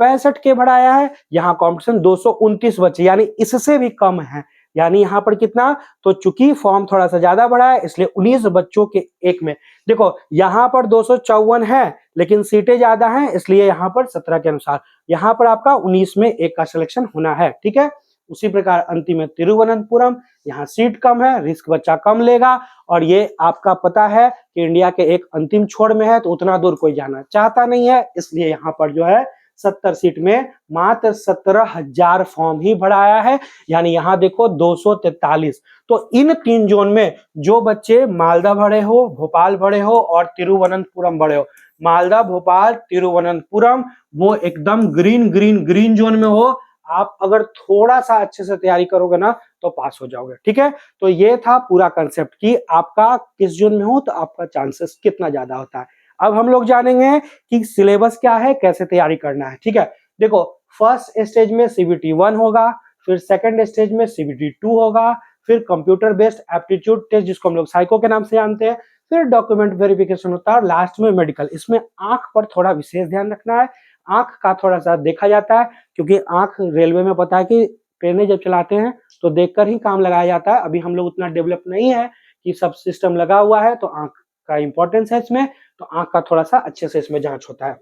65 के बढ़ाया है। यहाँ कॉम्पिटिशन 229 बचे, यानी इससे भी कम है। यानी यहाँ पर कितना, तो चूंकि फॉर्म थोड़ा सा ज्यादा बड़ा है इसलिए 19 बच्चों के एक में। देखो यहाँ पर 254 है लेकिन सीटें ज्यादा हैं इसलिए यहाँ पर 17 के अनुसार यहाँ पर आपका 19 में एक का सिलेक्शन होना है, ठीक है। उसी प्रकार अंतिम में तिरुवनंतपुरम, यहाँ सीट कम है, रिस्क बच्चा कम लेगा, और ये आपका पता है कि इंडिया के एक अंतिम छोर में है तो उतना दूर कोई जाना चाहता नहीं है, इसलिए यहाँ पर जो है 70 सीट में मात्र 17,000 फॉर्म ही भराया है, यानी यहाँ देखो 243। तो इन 3 जोन में जो बच्चे मालदा भरे हो, भोपाल भरे हो और तिरुवनंतपुरम भरे हो, मालदा, भोपाल, तिरुवनंतपुरम, वो एकदम ग्रीन ग्रीन ग्रीन जोन में हो, आप अगर थोड़ा सा अच्छे से तैयारी करोगे ना तो पास हो जाओगे, ठीक है। तो ये था पूरा कंसेप्ट कि आपका किस जोन में हो तो आपका चांसेस कितना ज्यादा होता है। अब हम लोग जानेंगे कि सिलेबस क्या है, कैसे तैयारी करना है, ठीक है। देखो फर्स्ट स्टेज में CBT 1 होगा, फिर सेकंड स्टेज में CBT 2 होगा, फिर कंप्यूटर बेस्ड एप्टीट्यूड टेस्ट जिसको हम लोग साइको के नाम से जानते हैं, फिर डॉक्यूमेंट वेरिफिकेशन होता है और लास्ट में मेडिकल। इसमें आंख पर थोड़ा विशेष ध्यान रखना है, आंख का थोड़ा सा देखा जाता है क्योंकि आंख रेलवे में पता है कि ट्रेनें जब चलाते हैं तो देखकर ही काम लगाया जाता है। अभी हम लोग उतना डेवलप नहीं है कि सब सिस्टम लगा हुआ है तो आंख का इंपॉर्टेंस है इसमें, तो आंख का थोड़ा सा अच्छे से इसमें जांच होता है।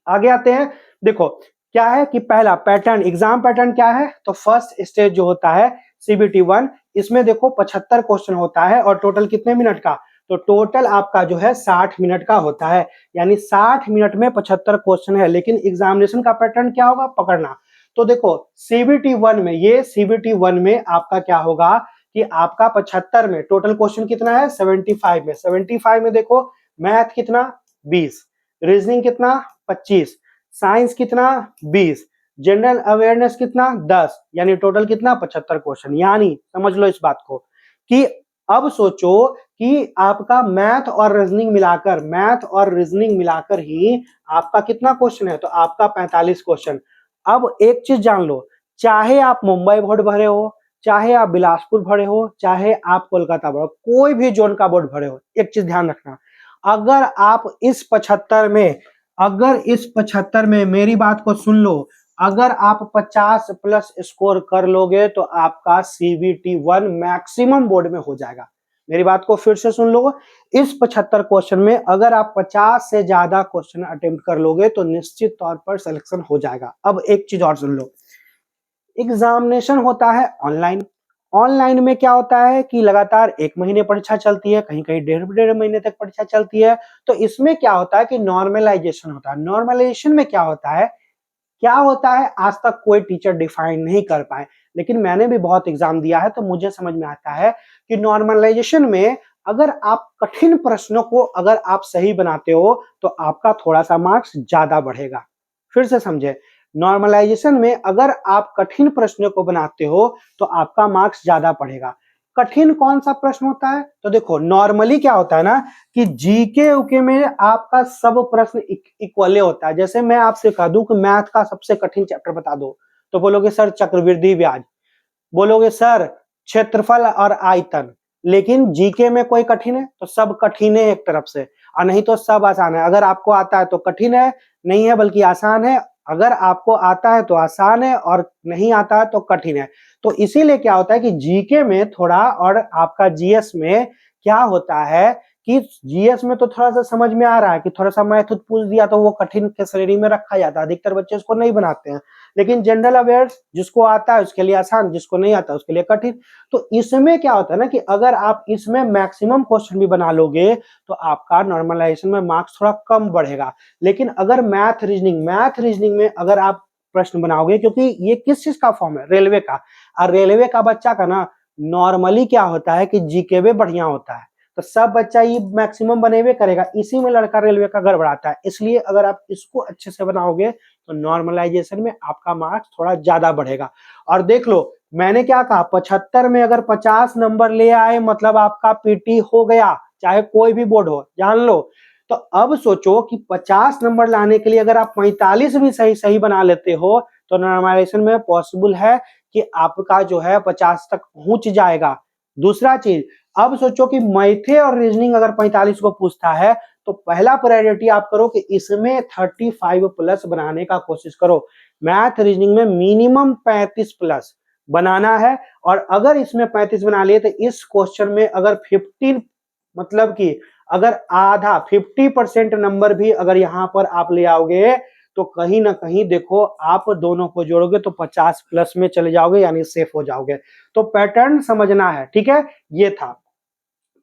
आगे आते हैं, देखो क्या है कि पहला पैटर्न, एग्जाम पैटर्न क्या है, तो फर्स्ट स्टेज जो होता है CBT 1, इसमें देखो 75 क्वेश्चन होता है और टोटल कितने मिनट का, तो टोटल आपका जो है 60 मिनट का होता है, यानी 60 मिनट में 75 क्वेश्चन है। लेकिन एग्जामिनेशन का पैटर्न क्या होगा, पकड़ना। तो देखो CBT 1 में, ये CBT 1 में आपका क्या होगा कि आपका 75 में टोटल क्वेश्चन कितना है, 75 में, 75 में देखो मैथ कितना 20, रीजनिंग कितना 25, साइंस कितना 20, जनरल अवेयरनेस कितना 10, यानी टोटल कितना 75 क्वेश्चन। यानी समझ लो इस बात को कि अब सोचो कि आपका मैथ और रीजनिंग मिलाकर ही आपका कितना क्वेश्चन है, तो आपका 45 क्वेश्चन। अब एक चीज जान लो, चाहे आप मुंबई बोर्ड भरे हो, चाहे आप बिलासपुर भरे हो, चाहे आप कोलकाता भरे हो, कोई भी जोन का बोर्ड भरे हो, एक चीज ध्यान रखना, अगर आप इस 75 में मेरी बात को सुन लो, अगर आप 50 प्लस स्कोर कर लोगे तो आपका CBT 1 मैक्सिमम बोर्ड में हो जाएगा। मेरी बात को फिर से सुन लो, इस 75 क्वेश्चन में अगर आप 50 से ज्यादा क्वेश्चन अटेम्प्ट कर लोगे तो निश्चित तौर पर सिलेक्शन हो जाएगा। अब एक चीज और सुन लो, एग्जामिनेशन होता है ऑनलाइन। ऑनलाइन में क्या होता है कि लगातार 1 महीने परीक्षा चलती है, कहीं कहीं डेढ़ महीने तक परीक्षा चलती है। तो इसमें क्या होता है कि नॉर्मलाइजेशन होता है। नॉर्मलाइजेशन में क्या होता है, आज तक कोई टीचर डिफाइन नहीं कर पाए, लेकिन मैंने भी बहुत एग्जाम दिया है तो मुझे समझ में आता है कि नॉर्मलाइजेशन में अगर आप कठिन प्रश्नों को अगर आप सही बनाते हो तो आपका थोड़ा सा मार्क्स ज्यादा बढ़ेगा। फिर से समझे, नॉर्मलाइजेशन में अगर आप कठिन प्रश्नों को बनाते हो तो आपका मार्क्स ज्यादा पड़ेगा। कठिन कौन सा प्रश्न होता है, तो देखो नॉर्मली क्या होता है ना कि जीके उके में आपका सब प्रश्न इक्वली होता है। जैसे मैं आपसे कह दूं कि मैथ का सबसे कठिन चैप्टर बता दो तो बोलोगे सर चक्रवृद्धि ब्याज, बोलोगे सर क्षेत्रफल और आयतन। लेकिन जीके में कोई कठिन है तो सब कठिन है एक तरफ से, और नहीं तो सब आसान है। अगर आपको आता है तो कठिन है, नहीं है बल्कि आसान है, अगर आपको आता है तो आसान है और नहीं आता है तो कठिन है। तो इसीलिए क्या होता है कि जीके में थोड़ा और आपका जीएस में क्या होता है कि जीएस में तो थोड़ा सा समझ में आ रहा है कि थोड़ा सा मैथ पूछ दिया तो वो कठिन के श्रेणी में रखा जाता है, अधिकतर बच्चे उसको नहीं बनाते हैं। लेकिन जनरल अवेयर्स जिसको आता है उसके लिए आसान, जिसको नहीं आता उसके लिए कठिन। तो इसमें क्या होता है ना कि अगर आप इसमें मैक्सिमम क्वेश्चन भी बना लोगे तो आपका नॉर्मलाइजेशन में मार्क्स थोड़ा कम बढ़ेगा। लेकिन अगर मैथ रीजनिंग में अगर आप प्रश्न बनाओगे, क्योंकि ये किस चीज का फॉर्म है, रेलवे का, और रेलवे का बच्चा का ना नॉर्मली क्या होता है कि जीके में बढ़िया होता है, तो सब बच्चा ये मैक्सिमम बनेवे करेगा, इसी में लड़का रेलवे का गड़बड़ाता है। इसलिए अगर आप इसको अच्छे से बनाओगे तो नॉर्मलाइजेशन में आपका मार्क्स थोड़ा ज्यादा बढ़ेगा। और देख लो मैंने क्या कहा, 75 में अगर 50 नंबर ले आए मतलब आपका पीटी हो गया, चाहे कोई भी बोर्ड हो, जान लो। तो अब सोचो कि 50 नंबर लाने के लिए अगर आप 45 भी सही बना लेते हो तो नॉर्मलाइजेशन में पॉसिबल है कि आपका जो है 50 तक पहुंच जाएगा। दूसरा चीज, अब सोचो कि मैथे और रीजनिंग अगर 45 को पूछता है तो पहला प्रायोरिटी आप करो कि इसमें 35 प्लस बनाने का कोशिश करो। मैथ रीजनिंग में मिनिमम 35 प्लस, बनाना है। और अगर इसमें 35 बना लिए तो इस क्वेश्चन में अगर 15 मतलब कि अगर आधा 50% नंबर भी अगर यहां पर आप ले आओगे तो कहीं ना कहीं देखो आप दोनों को जोड़ोगे तो 50 प्लस में चले जाओगे, यानी सेफ हो जाओगे। तो पैटर्न समझना है, ठीक है। ये था,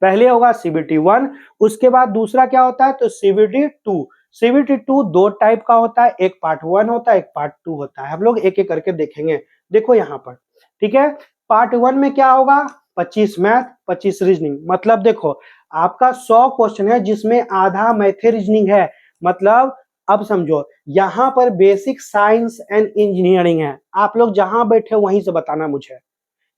पहले होगा सीबीटी 1, उसके बाद दूसरा क्या होता है तो सीबीटी 2। सीबीटी 2 दो टाइप का होता है, एक पार्ट 1 होता है, एक पार्ट 2 होता है। हम लोग एक एक करके देखेंगे। देखो यहाँ पर, ठीक है। पार्ट 1 में क्या होगा, 25 मैथ 25 रीजनिंग। मतलब देखो आपका 100 क्वेश्चन है जिसमें आधा मैथ रीजनिंग है। मतलब अब समझो यहां पर बेसिक साइंस एंड इंजीनियरिंग है। आप लोग जहां बैठे वहीं से बताना मुझे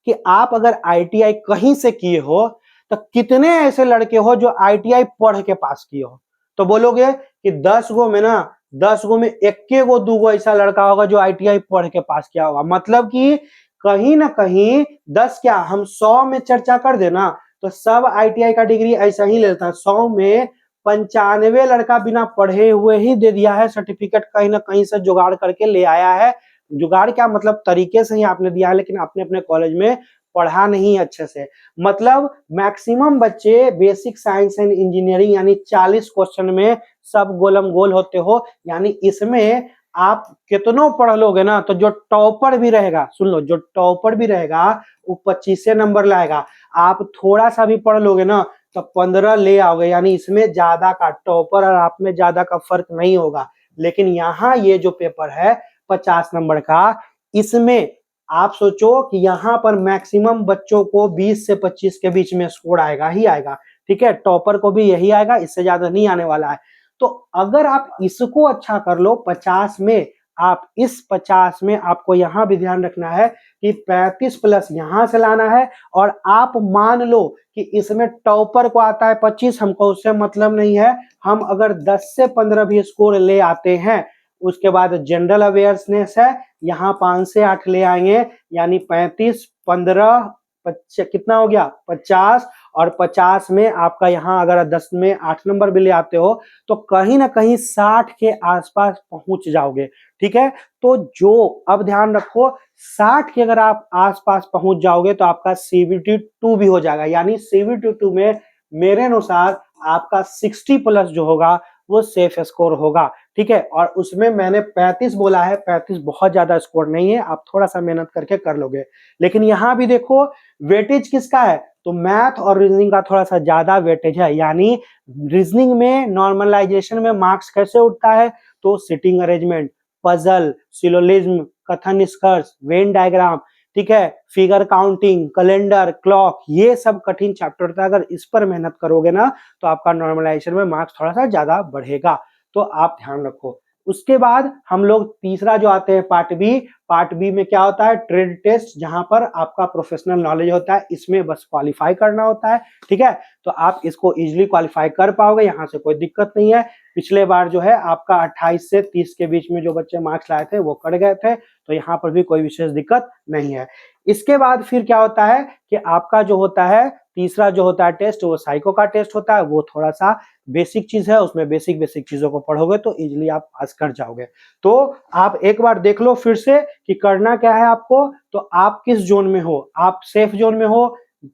कि आप अगर आईटीआई कहीं से किए हो तो कितने ऐसे लड़के हो जो आईटीआई पढ़ के पास किए हो। तो बोलोगे कि 10 गो में ना 10 गो में इक्के गो 2 गो ऐसा लड़का होगा जो आईटीआई पढ़ के पास किया होगा। मतलब कि कहीं ना कहीं 10 क्या हम 100 में चर्चा कर देना तो सब आईटीआई का डिग्री ऐसा ही लेता है। 100 में 95 लड़का बिना पढ़े हुए ही दे दिया है सर्टिफिकेट, कहीं ना कहीं से जुगाड़ करके ले आया है। जुगाड़ क्या मतलब तरीके से ही आपने दिया है, लेकिन आपने अपने कॉलेज में पढ़ा नहीं अच्छे से। मतलब मैक्सिमम बच्चे बेसिक साइंस एंड इंजीनियरिंग यानी 40 क्वेश्चन में सब गोलम गोल होते हो। यानी इसमें आप कितनों पढ़ लोगे ना तो जो टॉपर भी रहेगा, सुन लो, जो टॉपर भी रहेगा वो 25 नंबर लाएगा। आप थोड़ा सा भी पढ़ लोगे ना तो 15 ले आओगे। यानी इसमें ज्यादा का टॉपर और आप में ज्यादा का फर्क नहीं होगा। लेकिन यहाँ ये जो पेपर है 50 नंबर का, इसमें आप सोचो कि यहां पर मैक्सिमम बच्चों को 20 से 25 के बीच में स्कोर आएगा ही आएगा, ठीक है। टॉपर को भी यही आएगा, इससे ज्यादा नहीं आने वाला है। तो अगर आप इसको अच्छा कर लो 50 में, आप इस 50 में आपको यहां भी ध्यान रखना है कि 35 प्लस यहां से लाना है। और आप मान लो कि इसमें टॉपर को आता है 25, हमको उससे मतलब नहीं है। हम अगर 10 से 15 भी स्कोर ले आते हैं, उसके बाद जनरल अवेयरनेस है, यहाँ 5 से 8 ले आएंगे, यानी 35 15 कितना हो गया 50। और 50 में आपका यहाँ अगर 10 में 8 नंबर भी ले आते हो तो कहीं ना कहीं 60 के आसपास पहुंच जाओगे, ठीक है। तो जो अब ध्यान रखो 60 के अगर आप आसपास पहुंच जाओगे तो आपका सीबीटी 2 भी हो जाएगा। यानी सीबीटी 2 में मेरे अनुसार आपका 60 प्लस जो होगा वो सेफ स्कोर होगा, ठीक है। और उसमें मैंने 35 बोला है, 35 बहुत ज्यादा स्कोर नहीं है, आप थोड़ा सा मेहनत करके कर लोगे। लेकिन यहां भी देखो वेटेज किसका है तो मैथ और रीजनिंग का थोड़ा सा ज्यादा वेटेज है। यानी रीजनिंग में नॉर्मलाइजेशन में मार्क्स कैसे उठता है तो सिटिंग अरेंजमेंट, पजल, सिलोजिज्म, कथन निष्कर्ष, वेन डायग्राम, ठीक है, फिगर काउंटिंग, कैलेंडर, क्लॉक, ये सब कठिन चैप्टर होता है। अगर इस पर मेहनत करोगे ना तो आपका नॉर्मलाइजेशन में मार्क्स थोड़ा सा ज्यादा बढ़ेगा। तो आप ध्यान रखो। उसके बाद हम लोग तीसरा जो आते हैं पार्ट बी। पार्ट बी में क्या होता है ट्रेड टेस्ट, जहां पर आपका प्रोफेशनल नॉलेज होता है। इसमें बस क्वालिफाई करना होता है, ठीक है। तो आप इसको इजीली क्वालिफाई कर पाओगे, यहाँ से कोई दिक्कत नहीं है। पिछले बार जो है आपका 28 से 30 के बीच में जो बच्चे मार्क्स लाए थे वो कट गए थे, तो यहाँ पर भी कोई विशेष दिक्कत नहीं है। इसके बाद फिर क्या होता है कि आपका जो होता है तीसरा जो होता है टेस्ट वो साइको का टेस्ट होता है। वो थोड़ा सा बेसिक चीज है, उसमें बेसिक चीजों को पढ़ोगे तो इजीली आप पास कर जाओगे। तो आप एक बार देख लो फिर से कि करना क्या है आपको। तो आप किस जोन में हो, आप सेफ जोन में हो,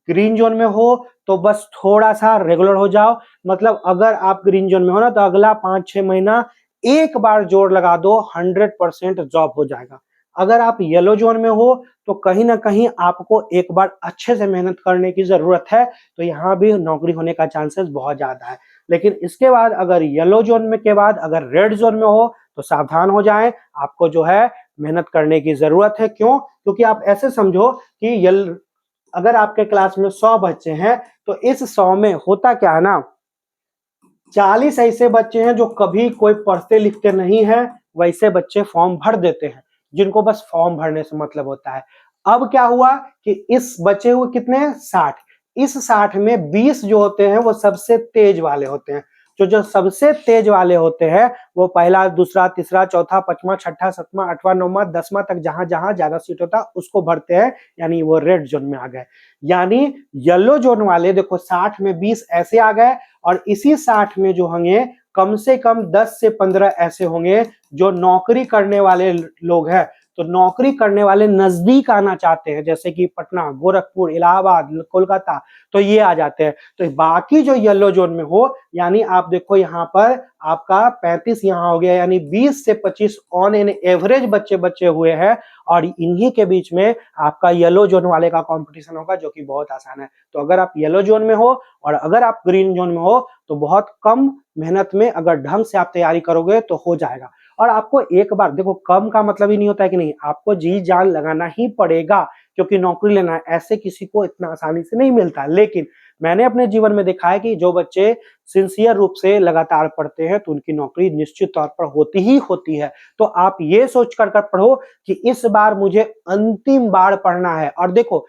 ग्रीन जोन में हो तो बस थोड़ा सा रेगुलर हो जाओ। मतलब अगर आप ग्रीन जोन में हो ना तो अगला 5-6 महीना एक बार जोर लगा दो, 100% जॉब हो जाएगा। अगर आप येलो जोन में हो तो कहीं ना कहीं आपको एक बार अच्छे से मेहनत करने की जरूरत है, तो यहाँ भी नौकरी होने का चांसेस बहुत ज्यादा है। लेकिन इसके बाद अगर येलो जोन में के बाद अगर रेड जोन में हो तो सावधान हो जाएं, आपको जो है मेहनत करने की जरूरत है। क्यों? क्योंकि आप ऐसे समझो कि अगर आपके क्लास में 100 बच्चे हैं तो इस 100 में होता क्या है ना, 40 ऐसे बच्चे हैं जो कभी कोई पढ़ते लिखते नहीं है, वैसे बच्चे फॉर्म भर देते हैं जिनको बस फॉर्म भरने से मतलब होता है। अब क्या हुआ कि इस बचे हुए कितने 60, इस 60 में 20 जो होते हैं वो सबसे तेज वाले होते हैं। जो सबसे तेज वाले होते हैं वो पहला दूसरा तीसरा चौथा पांचवा छठा सातवां आठवां नौवां 10वां तक जहां जहां ज्यादा सीट होता है उसको भरते हैं, यानी वो रेड जोन में आ गए। यानी येलो जोन वाले देखो 60 में 20 ऐसे आ गए, और इसी 60 में जो होंगे कम से कम 10 से 15 ऐसे होंगे जो नौकरी करने वाले लोग हैं। तो नौकरी करने वाले नजदीक आना चाहते हैं, जैसे कि पटना, गोरखपुर, इलाहाबाद, कोलकाता, तो ये आ जाते हैं। तो बाकी जो येलो जोन में हो, यानी आप देखो यहाँ पर आपका 35 यहाँ हो गया, यानी 20 से 25 ऑन एन एवरेज बच्चे हुए हैं, और इन्हीं के बीच में आपका येलो जोन वाले का कंपटीशन होगा, जो कि बहुत आसान है। तो अगर आप येलो जोन में हो और अगर आप ग्रीन जोन में हो तो बहुत कम मेहनत में अगर ढंग से आप तैयारी करोगे तो हो जाएगा। और आपको एक बार देखो, कम का मतलब ही नहीं होता है कि नहीं, आपको जी जान लगाना ही पड़ेगा, क्योंकि नौकरी लेना ऐसे किसी को इतना आसानी से नहीं मिलता। लेकिन मैंने अपने जीवन में देखा है कि जो बच्चे सिंसियर रूप से लगातार पढ़ते हैं तो उनकी नौकरी निश्चित तौर पर होती ही होती है। तो आप ये सोच कर पढ़ो कि इस बार मुझे अंतिम बार पढ़ना है। और देखो,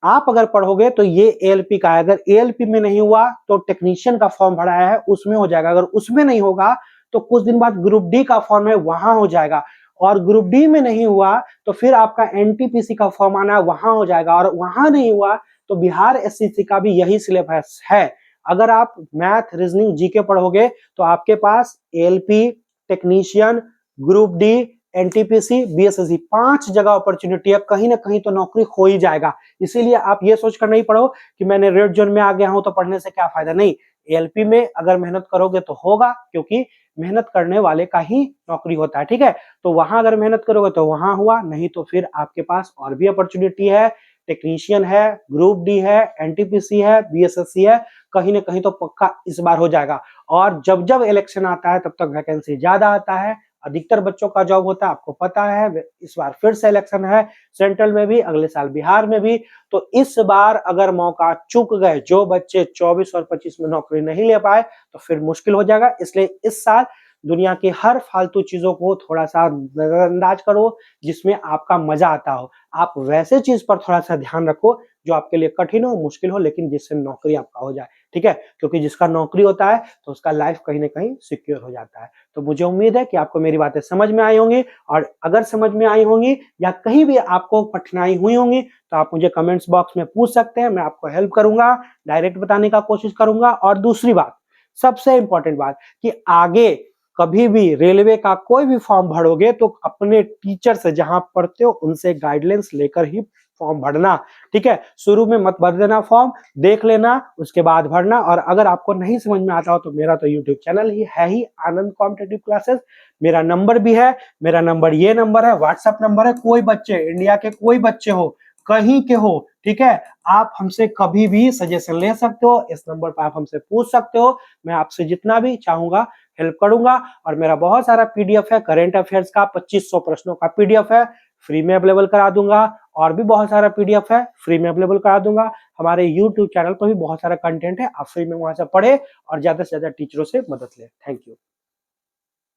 आप अगर पढ़ोगे तो ये एएलपी का है, अगर एएलपी में नहीं हुआ तो टेक्नीशियन का फॉर्म भराया है उसमें हो जाएगा, अगर उसमें नहीं होगा तो कुछ दिन बाद ग्रुप डी का फॉर्म है वहां हो जाएगा, और ग्रुप डी में नहीं हुआ तो फिर आपका एनटीपीसी का फॉर्म आना है वहां हो जाएगा, और वहां नहीं हुआ तो बिहार एससीसी का भी यही सिलेबस है। अगर आप मैथ, रीजनिंग, जीके पढ़ोगे तो आपके पास ALP, technician, group D, NTPC, BSSC 5 जगह अपॉर्चुनिटी है, कहीं ना कहीं तो नौकरी हो ही जाएगा। इसीलिए आप ये सोचकर नहीं पढ़ो कि मैंने रेड जोन में आ गया हूं तो पढ़ने से क्या फायदा, नहीं। एएलपी में अगर मेहनत करोगे तो होगा, क्योंकि मेहनत करने वाले का ही नौकरी होता है, ठीक है। तो वहां अगर मेहनत करोगे तो वहां हुआ, नहीं तो फिर आपके पास और भी अपॉर्चुनिटी है, टेक्नीशियन है, ग्रुप डी है, एनटीपीसी है, बीएसएससी है, कहीं ना कहीं तो पक्का इस बार हो जाएगा। और जब जब इलेक्शन आता है तब तक वैकेंसी ज्यादा आता है, अधिकतर बच्चों का जॉब होता है, आपको पता है। इस बार फिर से इलेक्शन है, सेंट्रल में भी, अगले साल बिहार में भी। तो इस बार अगर मौका चूक गए, जो बच्चे 24 और 25 में नौकरी नहीं ले पाए, तो फिर मुश्किल हो जाएगा। इसलिए इस साल दुनिया की हर फालतू चीजों को थोड़ा सा नजरअंदाज करो, जिसमें आपका मजा आता हो। आप वैसे चीज पर थोड़ा सा ध्यान रखो जो आपके लिए कठिन हो, मुश्किल हो, लेकिन जिससे नौकरी आपका हो जाए, ठीक है। क्योंकि जिसका नौकरी होता है तो उसका लाइफ कहीं ना कहीं सिक्योर हो जाता है। तो मुझे उम्मीद है कि आपको मेरी बातें समझ में आई होंगी, और अगर समझ में आई होंगी या कहीं भी आपको कठिनाई हुई होंगी तो आप मुझे कमेंट्स बॉक्स में पूछ सकते हैं, मैं आपको हेल्प करूंगा, डायरेक्ट बताने का कोशिश करूंगा। और दूसरी बात, सबसे इंपॉर्टेंट बात, कि आगे कभी भी रेलवे का कोई भी फॉर्म भरोगे तो अपने टीचर से, जहां पढ़ते हो उनसे गाइडलाइंस लेकर ही फॉर्म भरना, ठीक है। शुरू में मत भर देना फॉर्म, देख लेना, उसके बाद भरना। और अगर आपको नहीं समझ में आता हो तो मेरा तो यूट्यूब चैनल ही है ही, आनंद कॉम्पिटिटिव क्लासेस। मेरा नंबर भी है, मेरा नंबर ये नंबर है, व्हाट्सएप नंबर है। कोई बच्चे, इंडिया के कोई बच्चे हो, कहीं के हो, ठीक है, आप हमसे कभी भी सजेशन ले सकते हो, इस नंबर पर आप हमसे पूछ सकते हो। मैं आपसे जितना भी चाहूंगा हेल्प करूंगा। और मेरा बहुत सारा पीडीएफ है, करेंट अफेयर्स का 2500 प्रश्नों का पीडीएफ है, फ्री में अवेलेबल करा दूंगा। और भी बहुत सारा पीडीएफ है, फ्री में अवेलेबल करा दूंगा। हमारे यूट्यूब चैनल पर भी बहुत सारा कंटेंट है, आप फ्री में वहां से पढ़े और ज्यादा से ज्यादा टीचरों से मदद ले। Thank you.